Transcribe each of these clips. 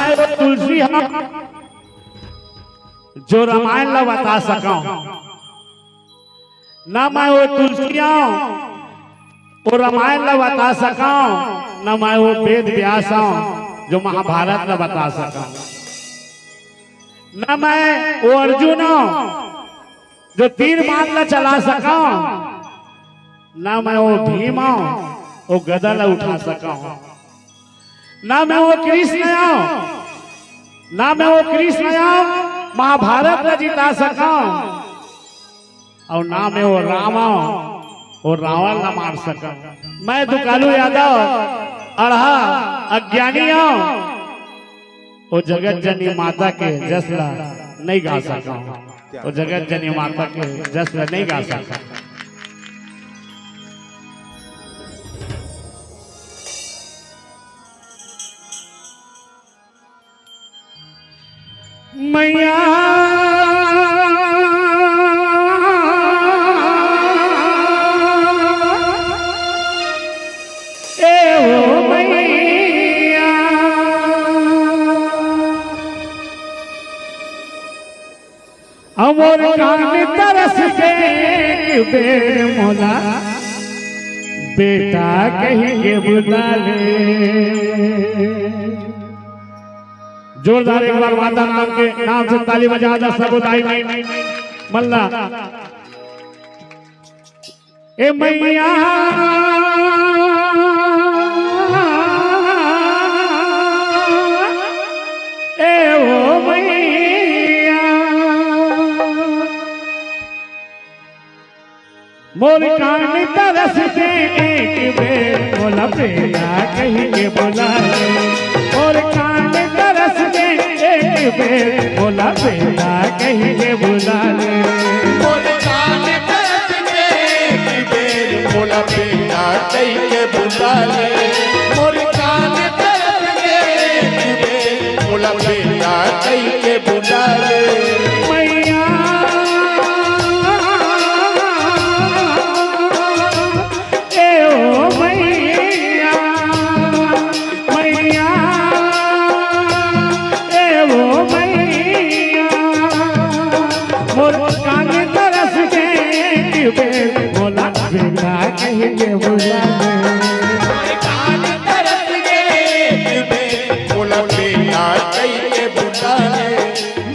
मैं वो तुलसी हाँ जो रामायण ला बता सका, ना मैं वो तुलसिया वो रामायण ला बता सका, ना मैं वो वेद व्यास जो महाभारत ला बता सका, ना मैं वो अर्जुन जो तीर बाण ला चला सका, ना मैं वो भीम वो गदा ला उठा सका, ना मैं वो कृष्ण ना मैं वो कृष्ण महाभारत ला जिता सका, और ना मैं वो राम और रावण ला मार सका। मैं दुकालू यादव अढ़ा अज्ञानी वो जगत जननी माता के जस ला नहीं गा सका, वो जगत जननी माता के जस ला नहीं गा सका। मैया अमोर कान तरस के बेर मोला बेटा कहीं के बुला ले। जोरदार एक बार माता नाम के नाम से ताली बजा दो सबुदाई में मल्ला। ए मैया ए ओ मैया मोर कान तरस के एक बेर मोला बेटा कहीं के बुला ले। मोर कान तरस के एक बेर मोला बेटा कहीं के बुला ले। मोर कान तरस के एक बेर मोला बेटा कहीं के बुला ले। मोर कान तरस के एक बेर मोला बेटा कहीं के बुला ले। मैया ए ओ मैया मैया ए ओ मैया मोर कान तरस के एक बेर मोला बेटा कहीं के बुला ले। मोर कान तरस के एक बेर मोला बेटा कहीं के बुला ले।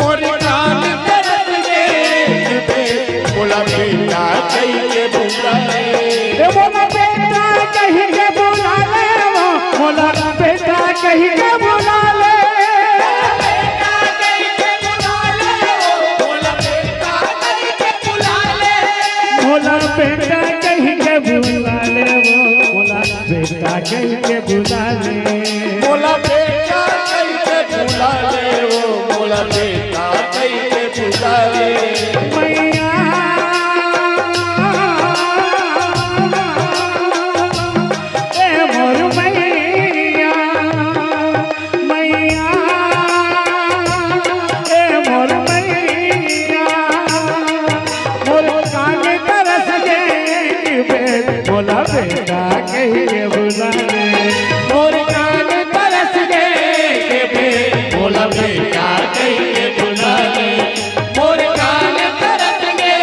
मोर कान तरस के एक बेर मोला बेटा कहीं के बुला ले। मोला बेटा कहीं के बुला ले। मोला बेटा कहीं के बुला ले। मोला बेटा कहीं के बुला ले। मोला बेटा कहीं के बुला ले। मोला बेटा कहीं के बुला ले। मोला बेटा कहीं के बुला ले। मैया ए मोर मैया मैया ए मोर मैया मोर कान तरस के बेर मोला बेटा कहीं के बुला ले। मोर कान तरस के बेर मोला बेटा कहीं के बुला ले। मोर कान तरस के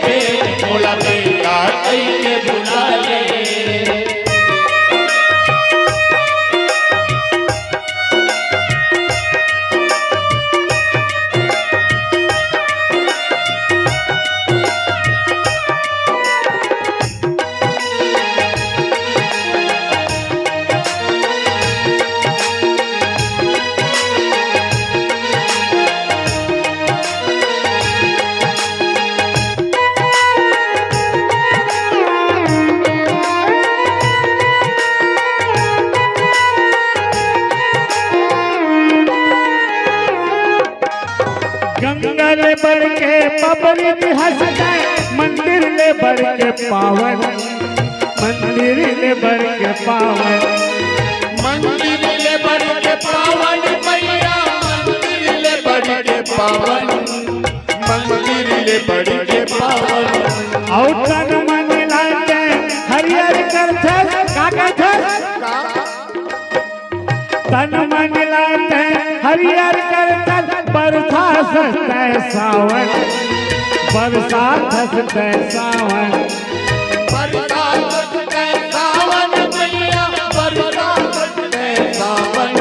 बेर मोला बेटा कहीं के बुला ले। गंगा ले बढ़ के पबनी हंस जाए, मंदिर ले बढ़ के पावन, मंदिर ले बढ़ के पावन, मंदिर ले बढ़ के पावन मैया, मंदिर ले बढ़ के पावन, मंदिर ले बढ़ के पावन। और तन मन लाते हरियर करथे का करथे, तन मन लाते हरियर कर कर बरसा सतै सावन, बरसात सतै सावन, बरसात सतै सावन मैया, बरसात सतै सावन,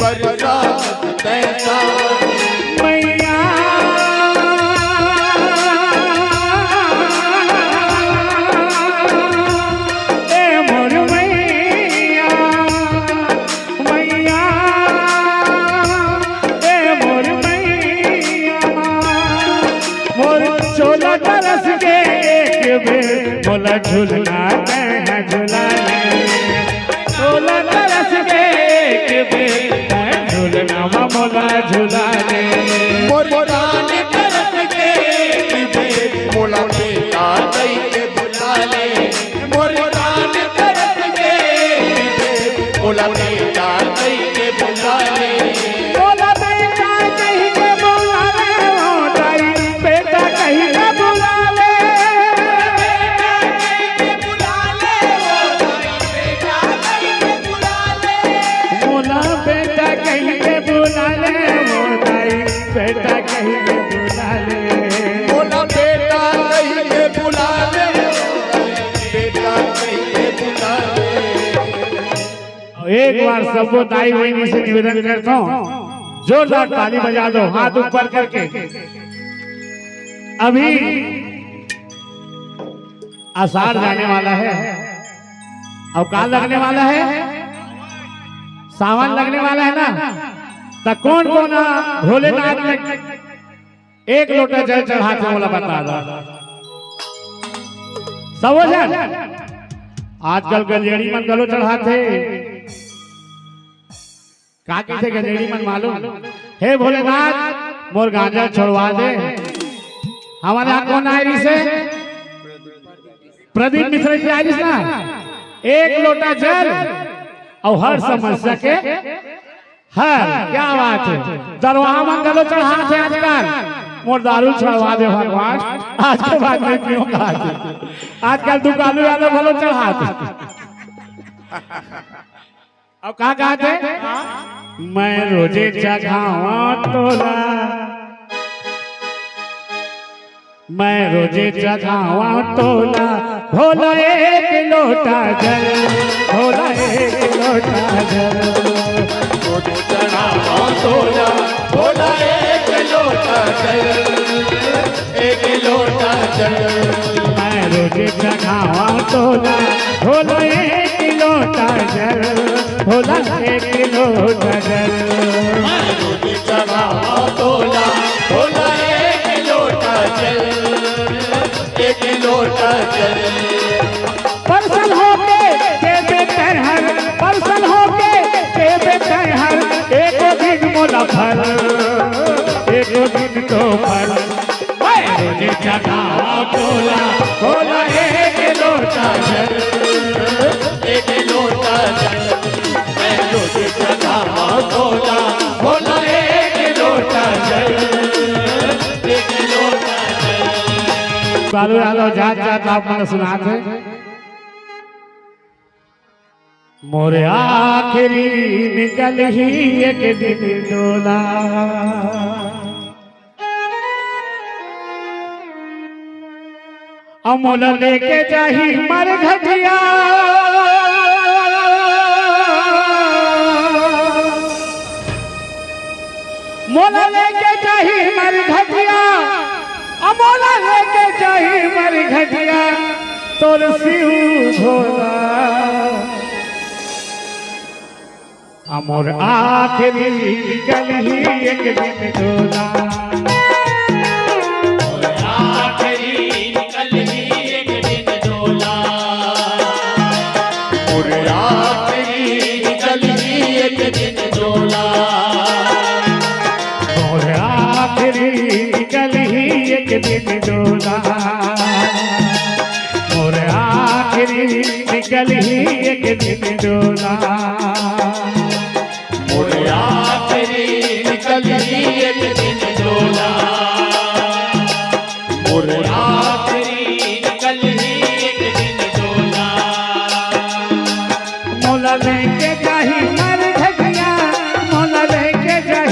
बरसात सतै सावन मैया ए मोर मैया, मैया ए मोर मैया, मोर चोला तरस के एक बेर मोला झुलना है झुला ले, चोला तरस के एक बेर झुलना मोला झुला ले। मोर कान तरस के बेर मोला बेटा दई के बुला ले, मोर कान तरस के बेर मोला बेटा दई के बुला ले, मोला बेटा कहीं के बुला ले, मोटाई बेटा कहीं के बुला ले, मोला बेटा कहीं के बुला ले, मोटाई बेटा कहीं के बुला ले। मोला बेटा दई के बुला ले, बेटा दई के बुला ले। एक बार सबको दाई बहनी से निवेदन करता हूँ, जोरदार ताली बजा दो हाथ ऊपर करके। अभी आषाढ़ जाने वाला है और काल लगने वाला है, सावन लगने वाला है ना, तो कौन कौन भोलेनाथ में एक लोटा जल चढ़ाते बोला बता दो सब जन। आजकल गंजेड़ी मन गलो चढ़ाते, का कहते गंजेड़ी मन मालूम? हे भोलेनाथ मोर गांजा छोड़वा दे। हमारे यहाँ कौन आई से? प्रदीप मिश्र जी आई ना, एक लोटा जल और हर समस्या के हर, क्या बात है, दरवाहा मन गलो चढ़ाते आजकल, मोर दारू चढ़वा दे भगवान, आज के बाद नहीं पियो आजकल दुकानों वाले भलो चढ़ाते। अब कहा कहते, मैं रोजे जगावा तोला, मैं रोजे जगावा तोला, भोला एक लोटा जल, भोला एक लोटा जल, रोजे चढ़ावा तोला, भोला एक लोटा जल, एक लोटा जल। मैं रोजे जगावा तोला, भोला एक लोटा जल, भोला एक लोटा जल, मैं रोजे चढ़ावा तोला, भोला एक लोटा जल, एक लोटा जल। परसल होके देवे करहर, परसल होके देवे करहर, एक दिन मोला फल, एक दिन तो फल। मैं रोजे जगावा तोला, भोला एक लोटा जल, एक लोटा जल। मैं रोजे चढ़ावा तोला, भोला एक लोटा जल, एक लोटा जल। बालू यादव जात जात आप मन सुनाते, मोरे आखिरी निकल ही एक दिन डोला, अमोल लेके जाही मर घटिया, मोला लेके जाही मर घटिया, अमोला लेके जाही मर घटिया, तोर शिव भोला, अमोर आखिरी निकल ही एक दिन डोला, आखिरी निकल ही एक दिन डोला, मोर आखिरी निकल ही एक दिन डोला, मोर आखिरी निकल ही एक दिन डोला, मोर आखिरी निकल ही एक दिन डोला, मोर आखिरी निकल ही एक दिन डोला, मोर आखिरी निकल ही एक दिन डोला। मोला लेके जाही मर घटिया, मोला लेके जाही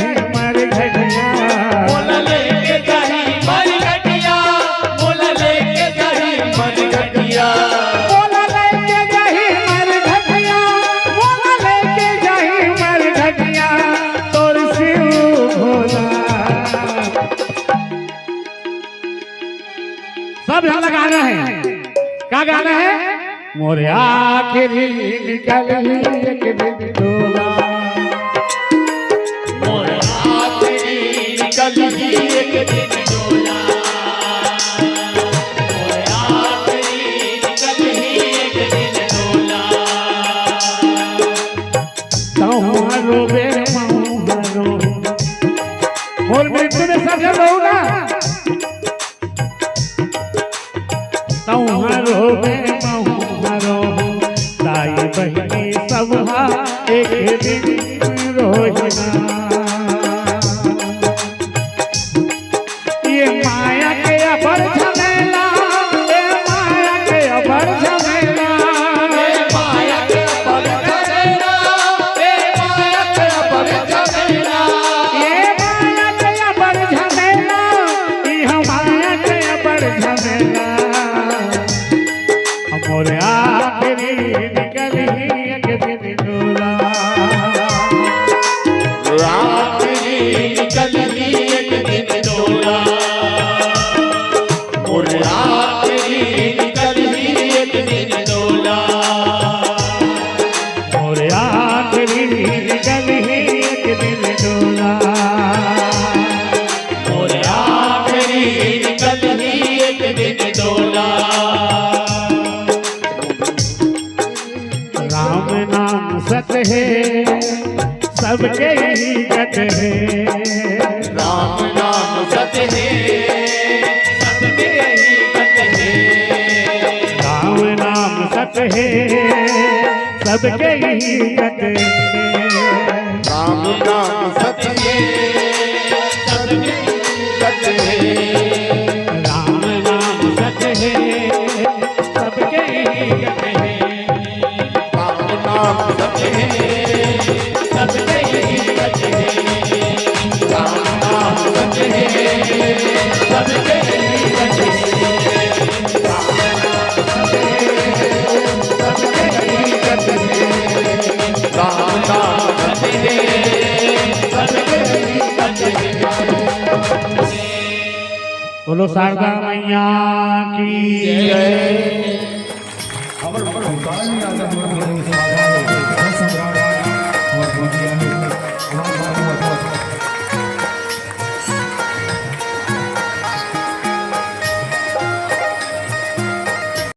क्या गाना है? मोरे आखिरी निकल ही एक दिन डोला, मोरे आखिरी निकल ही एक दिन डोला, मोरे आखिरी निकल ही एक दिन डोला। तुम्हारो बे मारो और मृत्यु ने सजा होगा। तुम्हारो बे मारो दाई बहनी सब एक दिन रोहिना। ये माया के अबर झमेला, ये माया के अबर झमेला, ये माया के अबर झमेला, ये माया के अबर झमेला, ये माया के अबर झमेला, ये माया के अबर झमेला। मोरे आखिरी निकल ही एक दिन डोला, आखिरी निकल ही एक दिन डोला, मोरे आखिरी निकल ही एक दिन डोला, मोरे आखिरी निकल ही एक दिन डोला, मोरे आखिरी निकल ही एक दिन डोला। राम नाम सत है सबके ही गत है, राम नाम सत्य है सबके ही गत है, राम नाम सत है सबके ही गत है, राम नाम सत्य है सबके ही गत है, राम नाम सत है सबके ही गत है, राम नाम सत्य है सबके ही गत है, राम नाम सत्य है सबके ही गत है, राम नाम सत्य है सबके ही गत है, राम नाम सत्य है सबके ही गत है। बोलो शारदा मैया की जय। अमर